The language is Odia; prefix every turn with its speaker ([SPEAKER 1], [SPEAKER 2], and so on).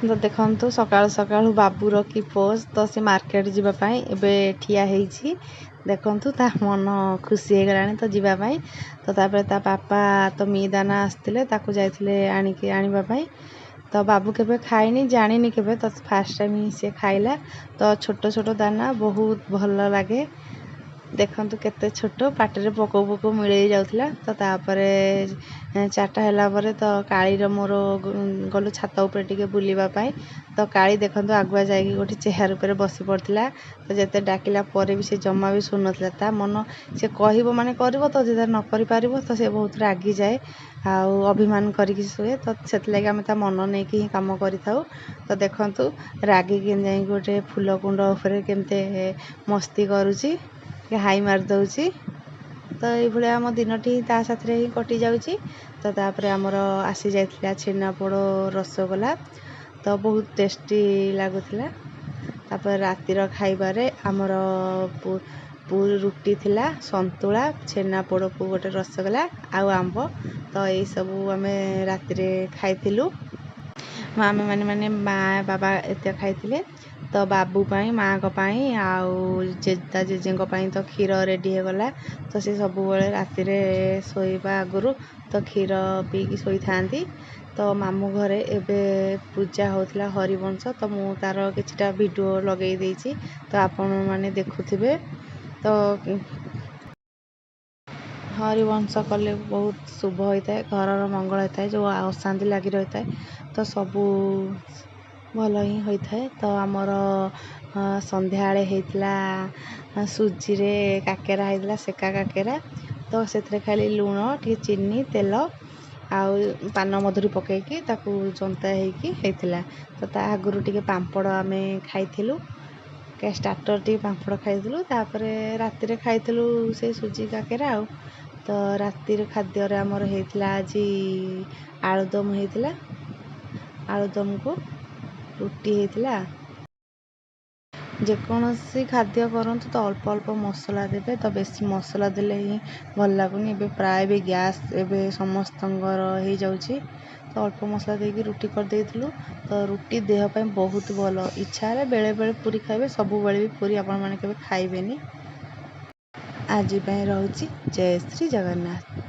[SPEAKER 1] ତ ଦେଖନ୍ତୁ ସକାଳୁ ସକାଳୁ ବାବୁର କି ପୋଜ୍। ତ ସେ ମାର୍କେଟ ଯିବା ପାଇଁ ଏବେ ଠିଆ ହେଇଛି। ଦେଖନ୍ତୁ ତା ମନ ଖୁସି ହେଇଗଲାଣି ତ ଯିବା ପାଇଁ। ତ ତାପରେ ତା ବାପା ତ ମିହିଦାନା ଆସିଥିଲେ, ତାକୁ ଯାଇଥିଲେ ଆଣିବା ପାଇଁ। ତ ବାବୁ କେବେ ଖାଇନି, ଜାଣିନି କେବେ, ତ ଫାର୍ଷ୍ଟ ଟାଇମ୍ ସେ ଖାଇଲା। ତ ଛୋଟ ଛୋଟ ଦାନା ବହୁତ ଭଲ ଲାଗେ। ଦେଖନ୍ତୁ କେତେ ଛୋଟ, ପାଟିରେ ପୋକ ପୋକ ମିଳେଇ ଯାଉଥିଲା। ତ ତାପରେ 4ଟା ହେଲା ପରେ ତ କାଳିର ମୋର ଗଲୁ ଛାତ ଉପରେ ଟିକେ ବୁଲିବା ପାଇଁ। ତ କାଳି ଦେଖନ୍ତୁ ଆଗୁଆ ଯାଇକି ଗୋଟେ ଚେୟାର ଉପରେ ବସି ପଡ଼ିଥିଲା। ତ ଯେତେ ଡାକିଲା ପରେ ବି ସେ ଜମା ବି ଶୁଣୁନଥିଲା। ତା ମନ ସେ କହିବ ମାନେ କରିବ, ତ ଯେତେ ନ କରିପାରିବ ତ ସେ ବହୁତ ରାଗିଯାଏ ଆଉ ଅଭିମାନ କରିକି ଶୁଏ। ତ ସେଥିଲାଗି ଆମେ ତା ମନ ନେଇକି ହିଁ କାମ କରିଥାଉ। ତ ଦେଖନ୍ତୁ ରାଗିକି ଯାଇକି ଗୋଟେ ଫୁଲ କୁଣ୍ଡ ଉପରେ କେମିତି ମସ୍ତି କରୁଛି, ଟିକେ ହାଇ ମାରି ଦେଉଛି। ତ ଏଇଭଳିଆ ଆମ ଦିନଟି ତା ସାଥିରେ ହିଁ କଟିଯାଉଛି। ତ ତାପରେ ଆମର ଆସି ଯାଇଥିଲା ଛେନାପୋଡ଼ ରସଗୋଲା, ତ ବହୁତ ଟେଷ୍ଟି ଲାଗୁଥିଲା। ତାପରେ ରାତିର ଖାଇବାରେ ଆମର ରୁଟି ଥିଲା, ସନ୍ତୁଳା, ଛେନାପୋଡ଼କୁ ଗୋଟେ ରସଗୋଲା ଆଉ ଆମ୍ବ। ତ ଏଇସବୁ ଆମେ ରାତିରେ ଖାଇଥିଲୁ। ଆମେ ମା ବାବା ଏତେ ଖାଇଥିଲେ। ତ ବାବୁ ପାଇଁ, ମାଆଙ୍କ ପାଇଁ ଆଉ ତା ଜେଜେଙ୍କ ପାଇଁ ତ କ୍ଷୀର ରେଡ଼ି ହେଇଗଲା। ତ ସେ ସବୁବେଳେ ରାତିରେ ଶୋଇବା ଆଗରୁ ତ କ୍ଷୀର ପିଇକି ଶୋଇଥାନ୍ତି। ତ ମାମୁଁ ଘରେ ଏବେ ପୂଜା ହେଉଥିଲା ହରିବଂଶ, ତ ମୁଁ ତା'ର କିଛିଟା ଭିଡ଼ିଓ ଲଗେଇ ଦେଇଛି, ତ ଆପଣମାନେ ଦେଖୁଥିବେ। ତ ହରିବଂଶ କଲେ ବହୁତ ଶୁଭ ହୋଇଥାଏ, ଘରର ମଙ୍ଗଳ ହୋଇଥାଏ, ଯେଉଁ ଅଶାନ୍ତି ଲାଗି ରହିଥାଏ ତ ସବୁ ଭଲ ହିଁ ହୋଇଥାଏ। ତ ଆମର ସନ୍ଧ୍ୟାବେଳେ ହେଇଥିଲା ସୁଜିରେ କାକେରା ହେଇଥିଲା, ସେକା କାକେରା। ତ ସେଥିରେ ଖାଲି ଲୁଣ, ଟିକେ ଚିନି, ତେଲ ଆଉ ପାନ ମଧୁରୀ ପକାଇକି ତାକୁ ଜନ୍ତା ହେଇଥିଲା। ତ ତା ଆଗରୁ ଟିକେ ପାମ୍ପଡ଼ ଆମେ ଖାଇଥିଲୁ, ଷ୍ଟାର୍ଟର ଟିକେ ପାମ୍ପଡ଼ ଖାଇଥିଲୁ। ତାପରେ ରାତିରେ ଖାଇଥିଲୁ ସେଇ ସୁଜି କାକେରା ଆଉ। ତ ରାତିର ଖାଦ୍ୟରେ ଆମର ହେଇଥିଲା ଆଜି ଆଳୁଦମ ହେଇଥିଲା, ଆଳୁଦମକୁ ରୁଟି ହେଇଥିଲା। ଯେକୌଣସି ଖାଦ୍ୟ କରନ୍ତୁ ତ ଅଳ୍ପ ଅଳ୍ପ ମସଲା ଦେବେ, ତ ବେଶୀ ମସଲା ଦେଲେ ହିଁ ଭଲ ଲାଗୁନି। ଏବେ ପ୍ରାୟ ବି ଗ୍ୟାସ୍ ଏବେ ସମସ୍ତଙ୍କର ହେଇଯାଉଛି, ତ ଅଳ୍ପ ମସଲା ଦେଇକି ରୁଟି କରିଦେଇଥିଲୁ। ତ ରୁଟି ଦେହ ପାଇଁ ବହୁତ ଭଲ। ଇଚ୍ଛା ହେଲେ ବେଳେବେଳେ ପୁରୀ ଖାଇବେ, ସବୁବେଳେ ବି ପୁରୀ ଆପଣମାନେ କେବେ ଖାଇବେନି। ଆଜି ପାଇଁ ରହୁଛି। ଜୟ ଶ୍ରୀ ଜଗନ୍ନାଥ।